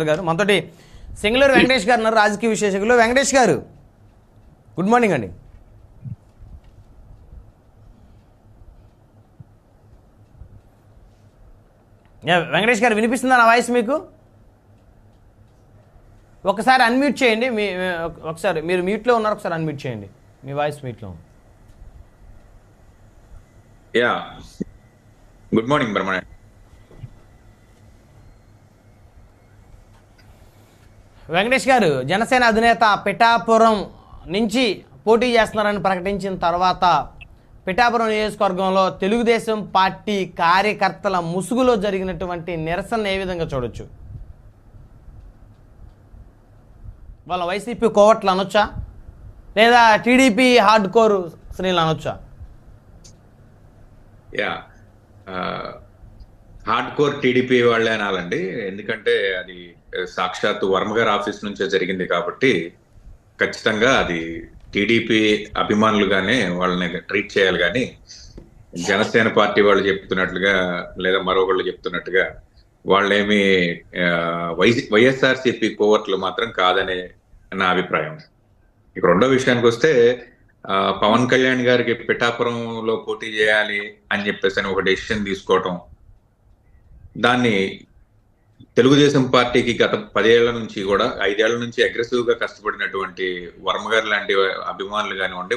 గారు మనతోటి సింగళూరు వెంకటేష్ గారు ఉన్నారు, రాజకీయ విశ్లేషకులు. వెంకటేష్ గారు గుడ్ మార్నింగ్ అండి. వెంకటేష్ గారు వినిపిస్తుందా నా వాయిస్ మీకు? ఒకసారి అన్మ్యూట్ చేయండి. ఒకసారి మీరు మ్యూట్లో ఉన్నారు, ఒకసారి అన్మ్యూట్ చేయండి. మీ వాయిస్ మ్యూట్లో. యా గుడ్ మార్నింగ్ బ్రహ్మణ. వెంకటేష్ గారు, జనసేన అధినేత పిఠాపురం నుంచి పోటీ చేస్తున్నారని ప్రకటించిన తర్వాత పిఠాపురం నియోజకవర్గంలో తెలుగుదేశం పార్టీ కార్యకర్తల ముసుగులో జరిగినటువంటి నిరసన ఏ విధంగా చూడొచ్చు? వాళ్ళ వైసీపీ కోవట్లు అనొచ్చా, లేదా టీడీపీ హార్డ్ కోర్ శ్రేణులు అనొచ్చా? యా హార్డ్ కోర్ టీడీపీ వాళ్ళే అనాలండి. ఎందుకంటే అది సాక్షాత్తు వర్మ గారి ఆఫీస్ నుంచే జరిగింది కాబట్టి ఖచ్చితంగా అది టీడీపీ అభిమానులుగానే వాళ్ళని ట్రీట్ చేయాలి. కానీ జనసేన పార్టీ వాళ్ళు చెప్తున్నట్లుగా లేదా మరొకళ్ళు చెప్తున్నట్టుగా వాళ్ళేమి వైఎస్ఆర్సీపీ కోవర్ట్లు మాత్రం కాదనే నా అభిప్రాయం. ఇక రెండో విషయానికి వస్తే పవన్ కళ్యాణ్ గారికి పిఠాపురంలో పోటీ చేయాలి అని చెప్పేసి ఒక డెసిషన్ తీసుకోవటం, దాన్ని తెలుగుదేశం పార్టీకి గత 10 ఏళ్ల నుంచి కూడా 5 ఏళ్ల నుంచి అగ్రెసివ్ గా కష్టపడినటువంటి వర్మ గారి లాంటి అభిమానులు కానివ్వండి,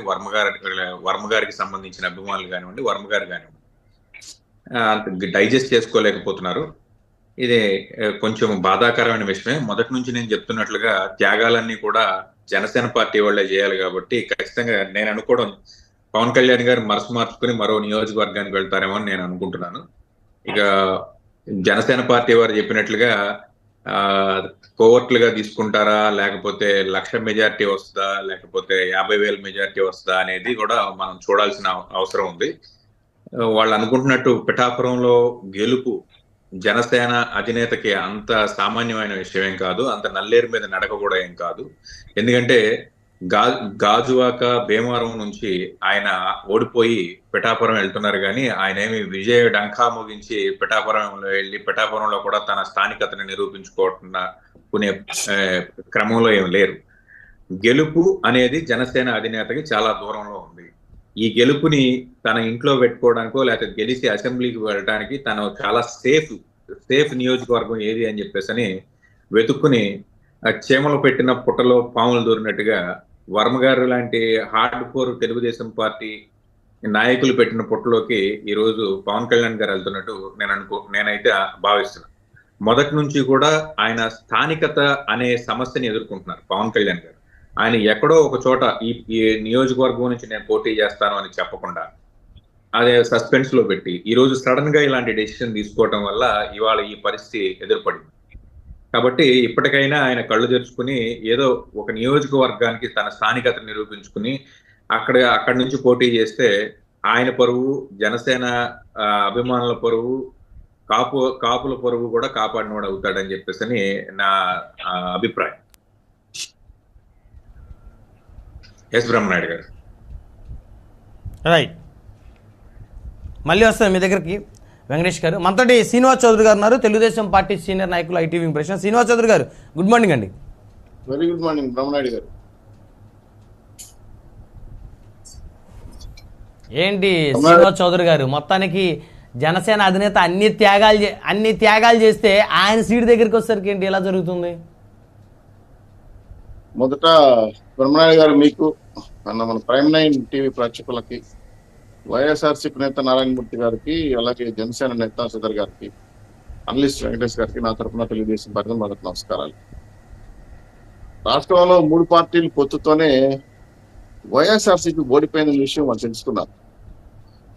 వర్మ గారికి సంబంధించిన అభిమానులు కానివ్వండి, వర్మ గారు కానివ్వండి డైజెస్ట్ చేసుకోలేకపోతున్నారు. ఇది కొంచెం బాధాకరమైన విషయమే. మొదటి నుంచి నేను చెప్తున్నట్లుగా త్యాగాలన్నీ కూడా జనసేన పార్టీ వాళ్ళే చేయాలి. కాబట్టి ఖచ్చితంగా నేను అనుకోవడం పవన్ కళ్యాణ్ గారు మనసు మార్చుకుని మరో నియోజకవర్గానికి వెళ్తారేమో అని నేను అనుకుంటున్నాను. ఇక జనసేన పార్టీ వారు చెప్పినట్లుగా కోవర్ట్లుగా తీసుకుంటారా, లేకపోతే 1,00,000 మెజార్టీ వస్తుందా, లేకపోతే 50,000 మెజార్టీ వస్తుందా అనేది కూడా మనం చూడాల్సిన అవసరం ఉంది. వాళ్ళు అనుకుంటున్నట్టు పిఠాపురంలో గెలుపు జనసేన అధినేతకి అంత సామాన్యమైన విషయం ఏం కాదు, అంత నల్లేరు మీద నడక కూడా ఏం కాదు. ఎందుకంటే గాజువాక భీమవరం నుంచి ఆయన ఓడిపోయి పిఠాపురం వెళ్తున్నారు. కానీ ఆయన ఏమి విజయ డంకా ముగించి పిఠాపురంలో వెళ్ళి పిఠాపురంలో కూడా తన స్థానికతను నిరూపించుకునే క్రమంలో ఏం లేరు. గెలుపు అనేది జనసేన అధినేతకి చాలా దూరంలో ఉంది. ఈ గెలుపుని తన ఇంట్లో పెట్టుకోవడానికో లేకపోతే గెలిచి అసెంబ్లీకి వెళ్ళడానికి తను చాలా సేఫ్ నియోజకవర్గం ఏది అని చెప్పేసి వెతుక్కుని చీమలు పెట్టిన పుట్టలో పాములు దూరినట్టుగా వర్మ గారు లాంటి హార్డ్ కోర్ తెలుగుదేశం పార్టీ నాయకులు పెట్టిన పుట్టలోకి ఈ రోజు పవన్ కళ్యాణ్ గారు వెళ్తున్నట్టు నేనైతే భావిస్తున్నాను. మొదటి నుంచి కూడా ఆయన స్థానికత అనే సమస్యని ఎదుర్కొంటున్నారు పవన్ కళ్యాణ్ గారు. ఆయన ఎక్కడో ఒక చోట ఈ నియోజకవర్గం నుంచి నేను పోటీ చేస్తాను అని చెప్పకుండా అదే సస్పెన్స్ లో పెట్టి ఈ రోజు సడన్ గా ఇలాంటి డెసిషన్ తీసుకోవటం వల్ల ఇవాళ ఈ పరిస్థితి ఎదురుపడింది. కాబట్టి ఇప్పటికైనా ఆయన కళ్ళు తెరుచుకుని ఏదో ఒక నియోజకవర్గానికి తన స్థానికతను నిరూపించుకుని అక్కడి నుంచి పోటీ చేస్తే ఆయన పరువు, జనసేన అభిమానుల పరువు, కాపుల పరువు కూడా కాపాడినవాడు అవుతాడని చెప్పేసి నా అభిప్రాయం. ఎస్ బ్రహ్మనాయుడు గారు. రైట్, మళ్ళీ వస్తాను మీ దగ్గరికి వెంకటేష్ గారు. మనతోటి శ్రీనివాస్ చౌదరి గారు ఉన్నారు, తెలుగుదేశం పార్టీ సీనియర్ నాయకులు, ఐటీవీ ఇంప్రెషన్. శ్రీనివాస్ చౌదరి గారు గుడ్ మార్నింగ్ అండి. వెరీ గుడ్ మార్నింగ్ బ్రహ్మనాయుడు గారు. ఏంటి శ్రీనివాస్ చౌదరి గారు, మొత్తానికి జనసేన అధినేత అన్ని త్యాగాలు చేస్తే ఆయన సీట్ దగ్గరికి వచ్చేసరికి ఏంటి ఎలా జరుగుతుంది? మొదట బ్రహ్మనాయుడు గారు మీకు మన ప్రైమ్ 9 టీవీ ప్రేక్షకులకి, వైఎస్ఆర్సీపీ నేత నారాయణమూర్తి గారికి, అలాగే జనసేన నేత సుధర్ గారికి, అనలిస్ట్ వెంకటేష్ గారికి నా తరఫున తెలుగుదేశం పార్టీ మొదటి నమస్కారాలు. రాష్ట్రంలో 3 పార్టీలు పొత్తుతోనే వైఎస్ఆర్సీపీ ఓడిపోయిన విషయం వాళ్ళు తెలుసుకున్నారు.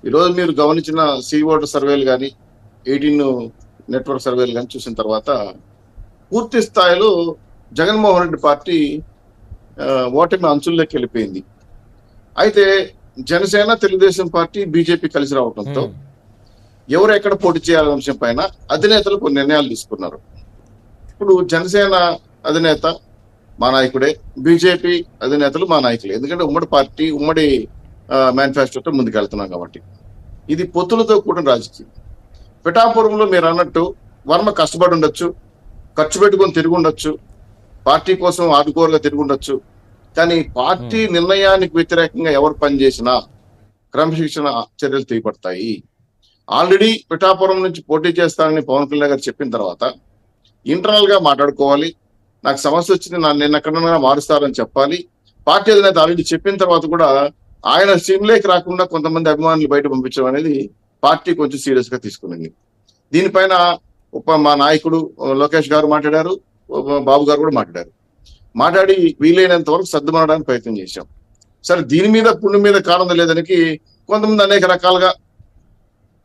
ఈరోజు మీరు గమనించిన ఓటర్ సర్వేలు కానీ 18 నెట్వర్క్ సర్వేలు కానీ చూసిన తర్వాత పూర్తి స్థాయిలో జగన్మోహన్ రెడ్డి పార్టీ ఓటమి అంచుల్లోకి వెళ్ళిపోయింది. అయితే జనసేన, తెలుగుదేశం పార్టీ, బీజేపీ కలిసి రావడంతో ఎవరు ఎక్కడ పోటీ చేయాలనే అంశం పైన అధినేతలు కొన్ని నిర్ణయాలు తీసుకున్నారు. ఇప్పుడు జనసేన అధినేత మా నాయకుడే, బీజేపీ అధినేతలు మా నాయకులే. ఎందుకంటే ఉమ్మడి పార్టీ, ఉమ్మడి మేనిఫెస్టోతో ముందుకెళ్తున్నాం కాబట్టి ఇది పొత్తులతో కూడిన రాజకీయం. పిఠాపురంలో మీరు అన్నట్టు వర్మ కష్టపడి ఉండొచ్చు, ఖర్చు పెట్టుకొని తిరిగి ఉండొచ్చు, పార్టీ కోసం ఆదుకోరుగా తిరిగి ఉండొచ్చు. కానీ పార్టీ నిర్ణయానికి వ్యతిరేకంగా ఎవరు పనిచేసినా క్రమశిక్షణ చర్యలు తీయబడతాయి. ఆల్రెడీ పిఠాపురం నుంచి పోటీ చేస్తానని పవన్ కళ్యాణ్ గారు చెప్పిన తర్వాత ఇంటర్నల్ గా మాట్లాడుకోవాలి. నాకు సమస్య వచ్చింది, నేను ఎక్కడన్నా మారుస్తారని చెప్పాలి. పార్టీ అధినేత ఆల్రెడీ చెప్పిన తర్వాత కూడా ఆయన సిమ్లేకి రాకుండా కొంతమంది అభిమానులు బయట పంపించడం అనేది పార్టీ కొంచెం సీరియస్ గా తీసుకునింది. దీనిపైన మా నాయకుడు లోకేష్ గారు మాట్లాడారు, బాబు గారు కూడా మాట్లాడి వీలైనంత వరకు సర్దుమనడానికి ప్రయత్నం చేశాం. సరే, దీని మీద పుండు మీద కారణం లేదానికి కొంతమంది అనేక రకాలుగా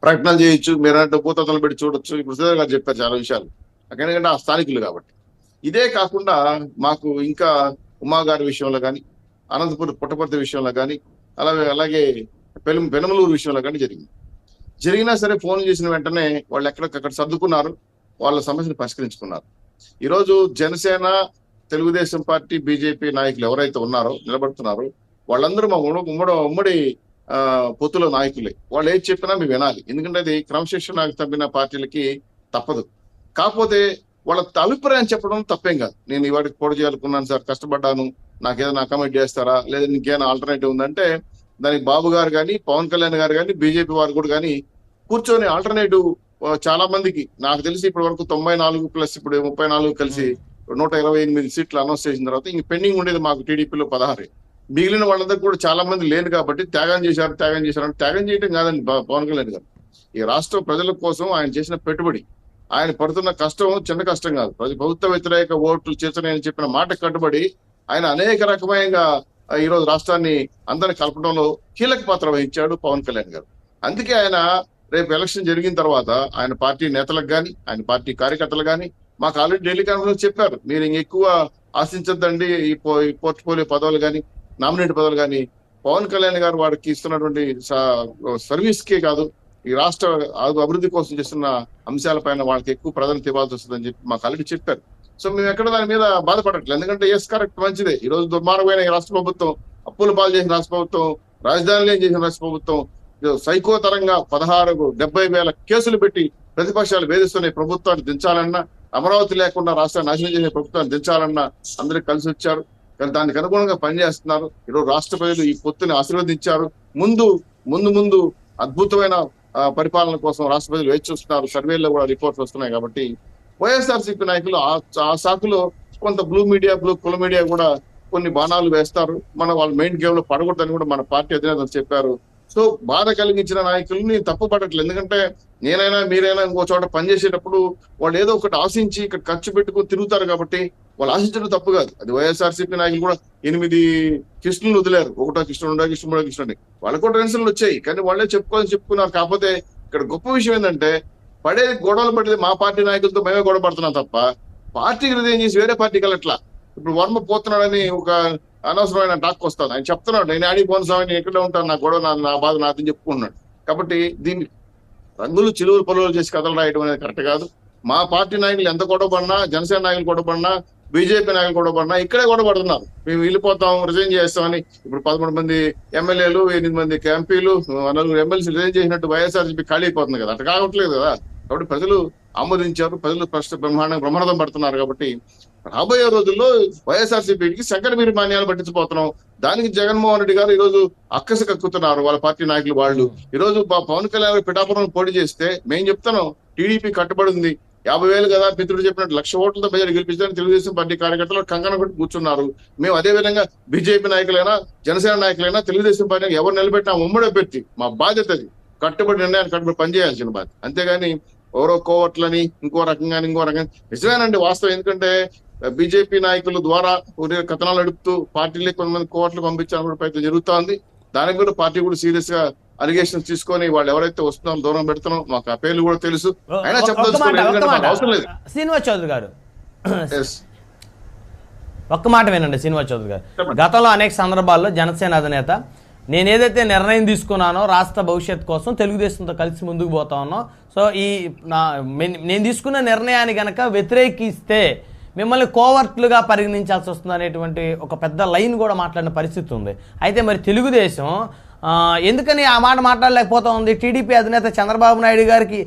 ప్రకటనలు చేయొచ్చు, మీరంటే భూతత్వాలు పెట్టి చూడొచ్చు. ఇప్పుడు సుధీర్ గారు చెప్పారు చాలా విషయాలు, ఎందుకంటే ఆ స్థానికులు కాబట్టి. ఇదే కాకుండా మాకు ఇంకా ఉమా గారి విషయంలో కానీ, అనంతపురం పుట్టపర్తి విషయంలో కానీ, అలాగే పెనమలూరు విషయంలో కానీ జరిగినా సరే ఫోన్ చేసిన వెంటనే వాళ్ళు ఎక్కడికక్కడ సర్దుకున్నారు, వాళ్ళ సమస్యను పరిష్కరించుకున్నారు. ఈరోజు జనసేన, తెలుగుదేశం పార్టీ, బీజేపీ నాయకులు ఎవరైతే ఉన్నారో నిలబడుతున్నారో వాళ్ళందరూ మా ఉమ్మడి పొత్తుల నాయకులే. వాళ్ళు ఏది చెప్పినా మేము వినాలి, ఎందుకంటే అది క్రమశిక్షణ తప్పిన పార్టీలకి తప్పదు. కాకపోతే వాళ్ళ అభిప్రాయం చెప్పడం తప్పేం కాదు. నేను ఇవాటికి పోటీ చేయాలనుకున్నాను సార్, కష్టపడ్డాను, నాకేదైనా అకామిడేట్ చేస్తారా, లేదా ఇంకేమైనా ఆల్టర్నేటివ్ ఉందంటే దానికి బాబు గారు కానీ, పవన్ కళ్యాణ్ గారు కానీ, బీజేపీ వారు కూడా కానీ కూర్చొని ఆల్టర్నేటివ్ చాలా మందికి నాకు తెలిసి ఇప్పటి వరకు 94 ప్లస్ ఇప్పుడు 34 కలిసి 128 సీట్లు అనౌన్స్ చేసిన తర్వాత ఇంక పెండింగ్ ఉండేది మాకు టీడీపీలో 16. మిగిలిన వాళ్ళందరూ కూడా చాలా మంది లేరు కాబట్టి త్యాగం చేశారు అంటే త్యాగం చేయడం కాదండి పవన్ కళ్యాణ్ గారు. ఈ రాష్ట్ర ప్రజల కోసం ఆయన చేసిన పెట్టుబడి, ఆయన పడుతున్న కష్టం చిన్న కష్టం కాదు. ప్రభుత్వ వ్యతిరేక ఓట్లు చేతనని చెప్పిన మాట కట్టుబడి ఆయన అనేక రకమైన ఈరోజు రాష్ట్రాన్ని అందరిని కలపడంలో కీలక పాత్ర వహించాడు పవన్ కళ్యాణ్ గారు. అందుకే ఆయన రేపు ఎలక్షన్ జరిగిన తర్వాత ఆయన పార్టీ నేతలకు కానీ, ఆయన పార్టీ కార్యకర్తలు కానీ మాకు ఆల్రెడీ ఢిల్లీ కాన్ఫరెన్స్ చెప్పారు, మీరు ఇంకెక్కువ ఆశించద్దండి ఈ పోర్ట్ఫోలియో పదవులు కానీ, నామినేట్ పదవులు కానీ. పవన్ కళ్యాణ్ గారు వాడికి ఇస్తున్నటువంటి సర్వీస్ కే కాదు, ఈ రాష్ట్ర అభివృద్ధి కోసం చేస్తున్న అంశాలపైన వాళ్ళకి ఎక్కువ ప్రాధాన్యత ఇవ్వాల్సి వస్తుందని చెప్పి మాకు ఆల్రెడీ చెప్పారు. సో మేము ఎక్కడ దాని మీద బాధపడట్లేదు, ఎందుకంటే ఎస్ కరెక్ట్, మంచిదే. ఈ రోజు దుర్మార్గమైన ఈ రాష్ట్ర ప్రభుత్వం, అప్పుల పాలు చేసిన రాష్ట్ర ప్రభుత్వం, రాజధానిలో చేసిన రాష్ట్ర ప్రభుత్వం, సైకో తరంగా 70,000 కేసులు పెట్టి ప్రతిపక్షాలు వేధిస్తున్న ప్రభుత్వాన్ని దించాలన్నా, అమరావతి లేకుండా రాష్ట్రాన్ని నాశనం చేసే ప్రభుత్వాన్ని దించాలన్నా అందరికి కలిసి వచ్చారు. కానీ దానికి అనుగుణంగా పనిచేస్తున్నారు. ఈరోజు రాష్ట్ర ప్రజలు ఈ పొత్తుని ఆశీర్వదించారు. ముందు అద్భుతమైన పరిపాలన కోసం రాష్ట్ర ప్రజలు వేచి చూస్తున్నారు. సర్వేల్లో కూడా రిపోర్ట్స్ వస్తున్నాయి. కాబట్టి వైఎస్ఆర్సీపీ నాయకులు ఆ సాకులో కొంత కుల మీడియా కూడా కొన్ని బాణాలు వేస్తారు. వాళ్ళ మెయిన్ గేమ్ లో పడకూడదని కూడా మన పార్టీ అధినేతలు చెప్పారు. సో బాధ కలిగించిన నాయకుల్ని తప్పు పడట్లేదు, ఎందుకంటే నేనైనా మీరైనా ఇంకో చోట పనిచేసేటప్పుడు వాళ్ళు ఏదో ఒకటి ఆశించి ఇక్కడ ఖర్చు పెట్టుకుని తిరుగుతారు. కాబట్టి వాళ్ళు ఆశించడం తప్పు కాదు. అది వైఎస్ఆర్సీపీ నాయకులు కూడా 8 కృష్ణులు వదిలేరు, 1 కృష్ణుడు, 2 కృష్ణుడు, 3 కృష్ణుడు. వాళ్ళకు కూడా టెన్షన్లు వచ్చాయి, కానీ వాళ్ళే చెప్పుకున్నారు. కాకపోతే ఇక్కడ గొప్ప విషయం ఏంటంటే గొడవలు పడేది మా పార్టీ నాయకులతో మేమే గొడవ పడుతున్నాం తప్ప పార్టీకి హృదయం చేసి వేరే పార్టీకి వెళ్ళట్లా. ఇప్పుడు వర్మ పోతున్నాడని ఒక అనవసరమైన టాక్ వస్తాను, ఆయన చెప్తున్నాడు నేను ఆడికి పోను స్వామి, నేను ఎక్కడ ఉంటాను, నా గొడవ నా బాధ నాదని చెప్పుకున్నాడు. కాబట్టి దీన్ని రంగులు చిలువలు పొలవులు చేసి కథలు రాయడం అనేది కరెక్ట్ కాదు. మా పార్టీ నాయకులు ఎంత గొడవ పడినా, జనసేన నాయకులు గొడవ పడినా, బీజేపీ నాయకులు గొడవ పడినా ఇక్కడే గొడవ పడుతున్నారు. మేము వెళ్ళిపోతాం, రిజైన్ చేస్తామని. ఇప్పుడు 11 మంది ఎమ్మెల్యేలు, 8 మంది ఎంపీలు, 4 ఎమ్మెల్సీ రిజైన్ చేసినట్టు వైఎస్ఆర్సీపీ ఖాళీ అయిపోతుంది కదా, అట్లా కావట్లేదు కదా. కాబట్టి ప్రజలు ఆమోదించారు, ప్రజలు బ్రహ్మాండం పడుతున్నారు. కాబట్టి రాబోయే రోజుల్లో వైఎస్ఆర్సీపీకి శంకరవీరి మాన్యాలు పట్టించిపోతున్నాం. దానికి జగన్మోహన్ రెడ్డి గారు ఈరోజు అక్కసి కక్కుతున్నారు వాళ్ళ పార్టీ నాయకులు. వాళ్ళు ఈరోజు పవన్ కళ్యాణ్ పిఠాపురం పోటీ చేస్తే మేము చెప్తాను, టీడీపీ కట్టుబడి ఉంది. 50,000 కదా మిత్రుడు చెప్పినట్టు 1,00,000 ఓట్లతో ప్రజలు గెలిపించడానికి తెలుగుదేశం పార్టీ కార్యకర్తలు కంకణ కొట్టి కూర్చున్నారు. మేము అదే విధంగా బీజేపీ నాయకులైనా, జనసేన నాయకులైనా, తెలుగుదేశం పార్టీ ఎవరు నిలబెట్టినా ఉమ్మడి అభ్యర్థి మా బాధ్యత అది. కట్టుబడి నిర్ణయాన్ని కట్టుబడి పనిచేయాల్సిన బాధ్యత. అంతేగాని ఎవరో కోవట్లని ఇంకో రకంగా నిజమేనండి వాస్తవం. ఎందుకంటే బీజేపీ నాయకుల ద్వారా కథనాలు నడుపుతూ పార్టీలే కొంతమంది కోవట్లు పంపించాలని ప్రయత్నం జరుగుతోంది. దానికి కూడా పార్టీ కూడా సీరియస్ గా అలిగేషన్స్ తీసుకొని వాళ్ళు ఎవరైతే వస్తున్నారో దూరం పెడుతున్నాం. మాకు ఆ పేర్లు కూడా తెలుసు, అయినా చెప్పదలుచుకోలేదు, అవసరం లేదు. శ్రీనివాస్ చౌదరి గారు ఒక్క మాట వినండి. శ్రీనివాస్ చౌదరి గారు గతంలో అనేక సందర్భాల్లో జనసేన అధినేత నేను ఏదైతే నిర్ణయం తీసుకున్నానో రాష్ట్ర భవిష్యత్తు కోసం తెలుగుదేశంతో కలిసి ముందుకు పోతా ఉన్నాం, సో నేను తీసుకున్న నిర్ణయాన్ని కనుక వ్యతిరేకిస్తే మిమ్మల్ని కోవర్ట్లుగా పరిగణించాల్సి వస్తుంది అనేటువంటి ఒక పెద్ద లైన్ కూడా మాట్లాడిన పరిస్థితి ఉంది. అయితే మరి తెలుగుదేశం ఎందుకని ఆ మాట మాట్లాడలేకపోతా ఉంది టీడీపీ అధినేత చంద్రబాబు నాయుడు గారికి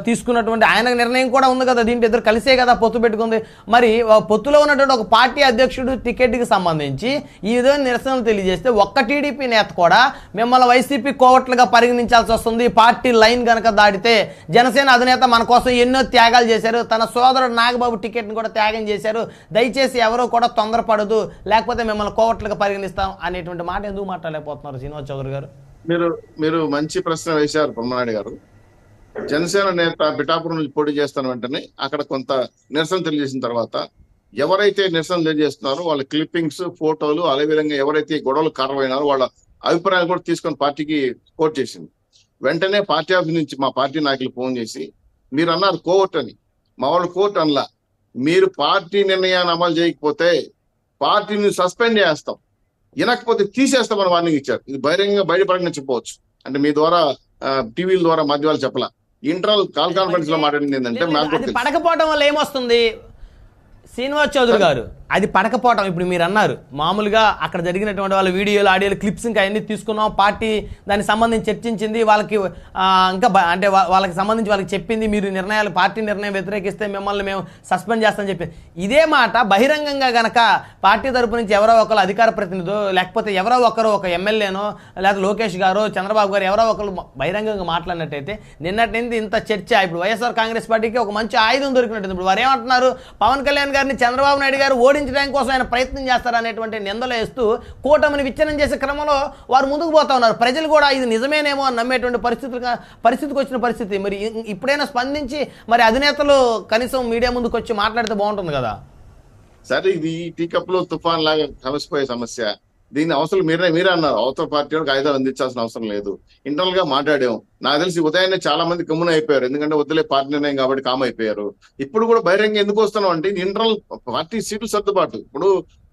తీసుకున్నటువంటి ఆయన నిర్ణయం కూడా ఉంది కదా, దీంట్లో ఇద్దరు కలిసే కదా పొత్తు పెట్టుకుంది. మరి పొత్తులో ఉన్నటువంటి ఒక పార్టీ అధ్యక్షుడు టికెట్కి సంబంధించి ఈ విధమైన నిరసనలు తెలియజేస్తే ఒక్క టీడీపీ నేత కూడా మిమ్మల్ని వైసీపీ కోవట్లుగా పరిగణించాల్సి వస్తుంది, పార్టీ లైన్ కనుక దాటితే. జనసేన అధినేత మన కోసం ఎన్నో త్యాగాలు చేశారు, తన సోదరుడు నాగబాబు టికెట్ని కూడా త్యాగం చేశారు, దయచేసి ఎవరో కూడా తొందరపడదు, లేకపోతే మిమ్మల్ని కోవట్లుగా పరిగణిస్తాం అనేటువంటి మాట ఎందుకు మాట్లాడలేకపోతున్నారు శ్రీనివాస్ చౌదరి గారు? మీరు మంచి ప్రశ్న వేశారు బ్రహ్మనాయుడు గారు. జనసేన నేత పిఠాపురం నుంచి పోటీ చేస్తాను వెంటనే అక్కడ కొంత నిరసన తెలియజేసిన తర్వాత ఎవరైతే నిరసన తెలియజేస్తున్నారో వాళ్ళ క్లిప్పింగ్స్, ఫోటోలు, అదేవిధంగా ఎవరైతే గొడవలు కారణమైనారో వాళ్ళ అభిప్రాయాలు కూడా తీసుకొని పార్టీకి కోట్ చేసింది. వెంటనే పార్టీ ఆఫీస్ నుంచి మా పార్టీ నాయకులు ఫోన్ చేసి, మీరు అన్నారు కోర్టు అని, మా వాళ్ళు కోర్టు అనలా, మీరు పార్టీ నిర్ణయాన్ని అమలు చేయకపోతే పార్టీని సస్పెండ్ చేస్తాం, వినకపోతే తీసేస్తామని వార్నింగ్ ఇచ్చారు. ఇది బహిరంగంగా బయట ప్రకటించకపోవచ్చు, అంటే మీ ద్వారా టీవీల ద్వారా మాధ్యమాలు చెప్పలా. ఇంటర్నల్ కాల్ కాన్ఫరెన్స్ లో మాట్లాడింది ఏంటంటే, పడకపోవడం వల్ల ఏమొస్తుంది శ్రీనివాస్ చౌదరి గారు, అది పడకపోవటం. ఇప్పుడు మీరు అన్నారు మామూలుగా అక్కడ జరిగినటువంటి వాళ్ళ వీడియోలు, ఆడియోలు, క్లిప్స్ ఇంకా అన్ని తీసుకున్నాం, పార్టీ దానికి సంబంధించి చర్చించింది, వాళ్ళకి ఇంకా అంటే వాళ్ళకి సంబంధించి వాళ్ళకి చెప్పింది, మీరు నిర్ణయాలు పార్టీ నిర్ణయం వ్యతిరేకిస్తే మిమ్మల్ని మేము సస్పెండ్ చేస్తామని చెప్పింది. ఇదే మాట బహిరంగంగా గనక పార్టీ తరపు నుంచి ఎవరో ఒకరు అధికార ప్రతినిధో, లేకపోతే ఎవరో ఒకరు ఒక ఎమ్మెల్యేనో, లేకపోతే లోకేష్ గారు, చంద్రబాబు గారు ఎవరో ఒకరు బహిరంగంగా మాట్లాడినట్టయితే నిన్నటి నుంచి ఇంత చర్చ. ఇప్పుడు వైఎస్ఆర్ కాంగ్రెస్ పార్టీకి ఒక మంచి ఆయుధం దొరికినట్టుంది. ఇప్పుడు వారు ఏమంటున్నారు, పవన్ కళ్యాణ్ గారిని చంద్రబాబు నాయుడు గారు ఓడించడానికి కోసం ఆయన ప్రయత్నం చేస్తారనేటువంటి నిందలు వేస్తూ కూటమిని విచ్ఛిన్నం చేసే క్రమంలో వారు ముందుకు పోతా ఉన్నారు. ప్రజలు కూడా ఇది నిజమేనేమో అని నమ్మేటువంటి పరిస్థితికి వచ్చిన పరిస్థితి. మరి ఇప్పుడైనా స్పందించి మరి అధినేతలు కనీసం మీడియా ముందుకు వచ్చి మాట్లాడితే బాగుంటుంది కదా. సరే, ఇది టీ కప్ లో తుఫాన్ లాగా సమసిపోయే సమస్య. దీని అవసరం మీరే అన్నారు, అవతల పార్టీ వాళ్ళకి ఆయుధాలు అందించాల్సిన అవసరం లేదు. ఇంటర్నల్ గా మాట్లాడాం. నాకు తెలిసి ఉదయాన్నే చాలా మంది కమ్మున అయిపోయారు, ఎందుకంటే వద్దులే పార్టీ నిర్ణయం కాబట్టి కామ్ అయిపోయారు. ఇప్పుడు కూడా బహిరంగ ఎందుకు వస్తున్నాం అంటే ఇంటర్నల్ పార్టీ సీట్లు సర్దుబాటు. ఇప్పుడు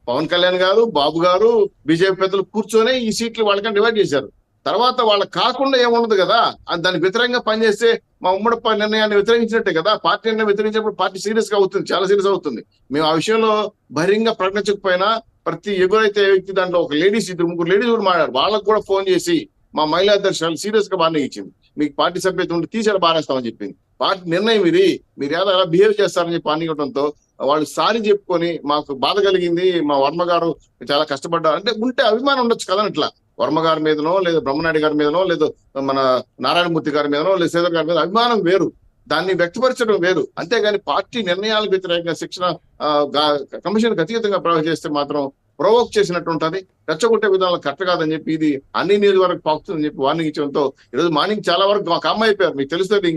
పవన్ కళ్యాణ్ గారు, బాబు గారు, బీజేపీ పెద్దలు కూర్చొని ఈ సీట్లు వాళ్ళకని డివైడ్ చేశారు. తర్వాత వాళ్ళకి కాకుండా ఏముండదు కదా, దానికి వ్యతిరేకంగా పనిచేస్తే మా ఉమ్మడి నిర్ణయాన్ని వ్యతిరేకించినట్టే కదా. పార్టీ నిర్ణయం వ్యతిరేకించినప్పుడు పార్టీ సీరియస్ గా అవుతుంది, చాలా సీరియస్ అవుతుంది. మేము ఆ విషయంలో బహిరంగ ప్రకటించకపోయినా ప్రతి ఎవరైతే వ్యక్తి దాంట్లో ఒక లేడీస్, 2-3 లేడీస్ కూడా మాట్లాడారు. వాళ్ళకు కూడా ఫోన్ చేసి మా మహిళా అధ్యక్షులు సీరియస్ గా వార్నింగ్ ఇచ్చింది, మీకు పార్టీ సభ్యత ఉంటే తీసేలా బారేస్తామని చెప్పింది. పార్టీ నిర్ణయం ఇది, మీరు ఏదో ఎలా బిహేవ్ చేస్తారని చెప్పి వార్నింగ్ ఇవ్వడంతో వాళ్ళు సారీ చెప్పుకొని మాకు బాధ కలిగింది, మా వర్మ గారు చాలా కష్టపడ్డారు అంటే ఉంటే అభిమానం ఉండొచ్చు కదా. ఇట్లా వర్మ గారి మీదనో, లేదా బ్రహ్మనాయుడు గారి మీదనో, లేదా మన నారాయణమూర్తి గారి మీదనో, లేదా శ్రీధర్ గారి మీద అభిమానం వేరు, దాన్ని వ్యక్తపరచడం వేరు. అంతేగాని పార్టీ నిర్ణయాలకు వ్యతిరేకంగా శిక్షణ కమిషన్ అతీతంగా ప్రవేశిస్తే మాత్రం ప్రొవోక్ చేసినట్టు ఉంటుంది, రెచ్చగొట్టే విధానాలు కరెక్ట్ కాదని చెప్పి ఇది అన్ని నియోజకవర్గం పాకుతుందని చెప్పి వార్నింగ్ ఇచ్చడంతో ఈరోజు మార్నింగ్ చాలా వరకు కామ్ అయిపోయారు. మీకు తెలుస్తుంది,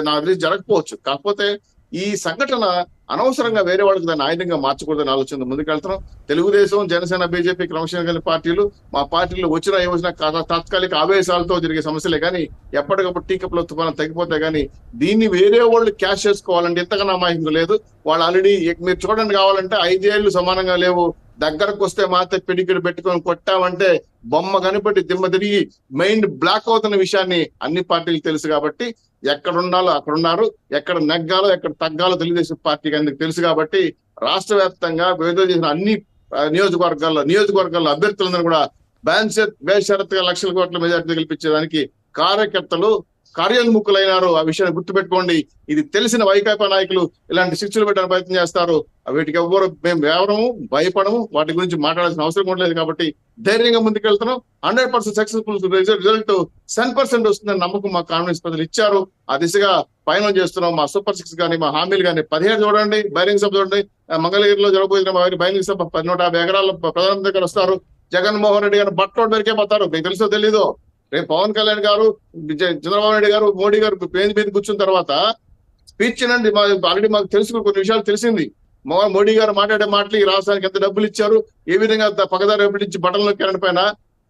నాకు తెలిసి జరగకపోవచ్చు. కాకపోతే ఈ సంఘటన అనవసరంగా వేరే వాళ్ళకి దాన్ని ఆయుధంగా మార్చకూడదని ఆలోచన ముందుకెళ్తున్నాం. తెలుగుదేశం, జనసేన, బీజేపీ క్రమశిక్షణ కలిగిన పార్టీలు మా పార్టీలో వచ్చిన తాత్కాలిక ఆవేశాలతో జరిగే సమస్యలే కానీ ఎప్పటికప్పుడు టీకప్లో తుఫాను తగ్గిపోతే కానీ దీన్ని వేరే వాళ్ళు క్యాష్ చేసుకోవాలంటే ఎంతగానో అమాయకం లేదు. వాళ్ళు ఆల్రెడీ మీరు చూడండి, కావాలంటే 5 ఏళ్ళు సమానంగా లేవు, దగ్గరకు వస్తే మాత్రం పిడికిడి పెట్టుకొని కొట్టామంటే బొమ్మ కనిపెట్టి దిమ్మ తిరిగి మైండ్ బ్లాక్ అవుతున్న విషయాన్ని అన్ని పార్టీలు తెలుసు. కాబట్టి ఎక్కడ ఉండాలో అక్కడ ఉన్నారు, ఎక్కడ నెగ్గాలో ఎక్కడ తగ్గాలో తెలుగుదేశం పార్టీకి అందుకు తెలుసు. కాబట్టి రాష్ట్ర వ్యాప్తంగా విడుదల చేసిన అన్ని నియోజకవర్గాల్లో అభ్యర్థులందరూ కూడా బేషరత్తుగా లక్షల కోట్ల మెజార్టీ గెలిపించేదానికి కార్యకర్తలు కార్యోన్ముఖులైనారు. ఆ విషయాన్ని గుర్తుపెట్టుకోండి. ఇది తెలిసిన వైకాపా నాయకులు ఇలాంటి శిక్షలు పెట్టడానికి ప్రయత్నం చేస్తారు. వీటికి మేము ఎవరము భయపడము, వాటి గురించి మాట్లాడాల్సిన అవసరం కూడా లేదు. కాబట్టి ధైర్యంగా ముందుకెళ్తున్నాం. 100% సక్సెస్ఫుల్ రిజల్ట్ 10% వస్తుందని నమ్మకం మా కాంగ్రెస్ ప్రజలు ఇచ్చారు. ఆ దిశగా పయనం చేస్తున్నాం. మా సూపర్ 6 కానీ, మా హామీలు కానీ 17 చూడండి, బహిరంగ సభ చూడండి. మంగళగిరిలో జరగబోయిన బహిరంగ సభ 150 ఎకరాల ప్రధాని దగ్గర వస్తారు. జగన్మోహన్ రెడ్డి గారు బట్టలు బెరికే పోతారు. మీకు తెలుసో తెలీదో, రేపు పవన్ కళ్యాణ్ గారు, చంద్రబాబు నాయుడు గారు, మోడీ గారు పేరు మీద కూర్చున్న తర్వాత స్పీచ్ నండి. ఆల్రెడీ మాకు తెలుసు, కొన్ని విషయాలు తెలిసింది. మోడీ గారు మాట్లాడే మాటలు ఈ రాష్ట్రానికి ఎంత డబ్బులు ఇచ్చారు, ఏ విధంగా పగదారు ఎప్పటించి బట్టలు నొక్కారని పైన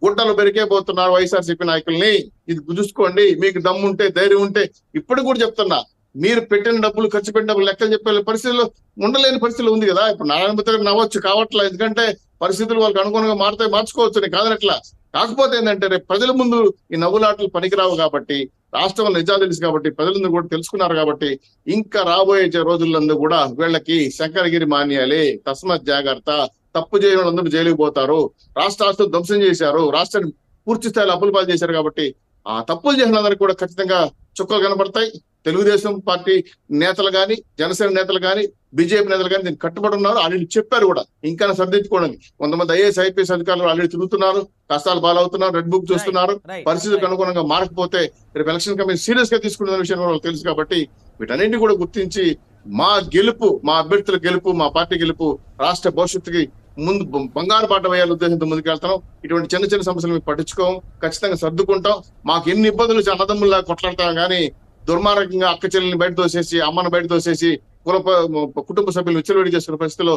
గుడ్డలు బెరికేపోతున్నారు వైఎస్ఆర్సీపీ నాయకుల్ని. ఇది చూసుకోండి, మీకు దమ్ము ఉంటే, ధైర్యం ఉంటే. ఇప్పుడు కూడా చెప్తున్నా, మీరు పెట్టిన డబ్బులు, ఖర్చు పెట్టిన డబ్బులు లెక్కలు చెప్పే పరిస్థితుల్లో ఉండలేని పరిస్థితులు ఉంది కదా. ఇప్పుడు నారాయణమూర్తి గారు నవ్వచ్చు కావట్లేదు, ఎందుకంటే పరిస్థితులు వాళ్ళకి అనుగుణంగా మార్చుకోవచ్చు కాదనట్లా. కాకపోతే ఏంటంటే రేపు ప్రజల ముందు ఈ నవ్వులాటలు పనికిరావు కాబట్టి, రాష్ట్రంలో నిజాలు తెలుసు కాబట్టి, ప్రజలందరూ కూడా తెలుసుకున్నారు కాబట్టి, ఇంకా రాబోయే రోజులందరూ కూడా వీళ్ళకి శంకరగిరి మాన్యాలే, తస్మత్ జాగ్రత్త, తప్పు చేయని వాళ్ళందరూ జైలుకు పోతారు, రాష్ట్ర ఆస్తులు ధ్వంసం చేశారు, రాష్ట్రాన్ని పూర్తి స్థాయిలో అప్పుల పాలు చేశారు కాబట్టి ఆ తప్పులు చేసిన అందరికి కూడా ఖచ్చితంగా చుక్కలు కనబడతాయి. తెలుగుదేశం పార్టీ నేతలు కానీ, జనసేన నేతలు కానీ, బీజేపీ నేతలు కానీ దీన్ని కట్టుబడి ఉన్నారు. ఆల్రెడీ చెప్పారు కూడా ఇంకా సర్దించుకోవడానికి. కొంతమంది ఐఏఎస్ ఐపీఎస్ అధికారులు ఆల్రెడీ తిరుగుతున్నారు, కష్టాలు పాలవుతున్నారు, రెడ్ బుక్ చూస్తున్నారు. పరిస్థితులకు అనుగుణంగా మారకపోతే రేపు ఎలక్షన్ కమిషన్ సీరియస్ గా తీసుకున్న విషయం కూడా తెలుసు. కాబట్టి వీటన్నింటినీ కూడా గుర్తించి మా గెలుపు, మా అభ్యర్థుల గెలుపు, మా పార్టీ గెలుపు రాష్ట్ర భవిష్యత్తుకి ముందు బంగారు బాట వేయాలి ఉద్దేశంతో ముందుకెళ్తాం. ఇటువంటి చిన్న చిన్న సమస్యలు మేము పట్టించుకోం, ఖచ్చితంగా సర్దుకుంటాం. మాకు ఎన్ని ఇబ్బందులు అన్నదమ్ముల్లా కొట్లాడతాం కానీ దుర్మార్గంగా అక్క చెల్లెల్ని బయట తోసేసి, అమ్మను బయట తోసేసి, కుటుంబ సభ్యులు విచ్చలవిడి చేసుకునే పరిస్థితిలో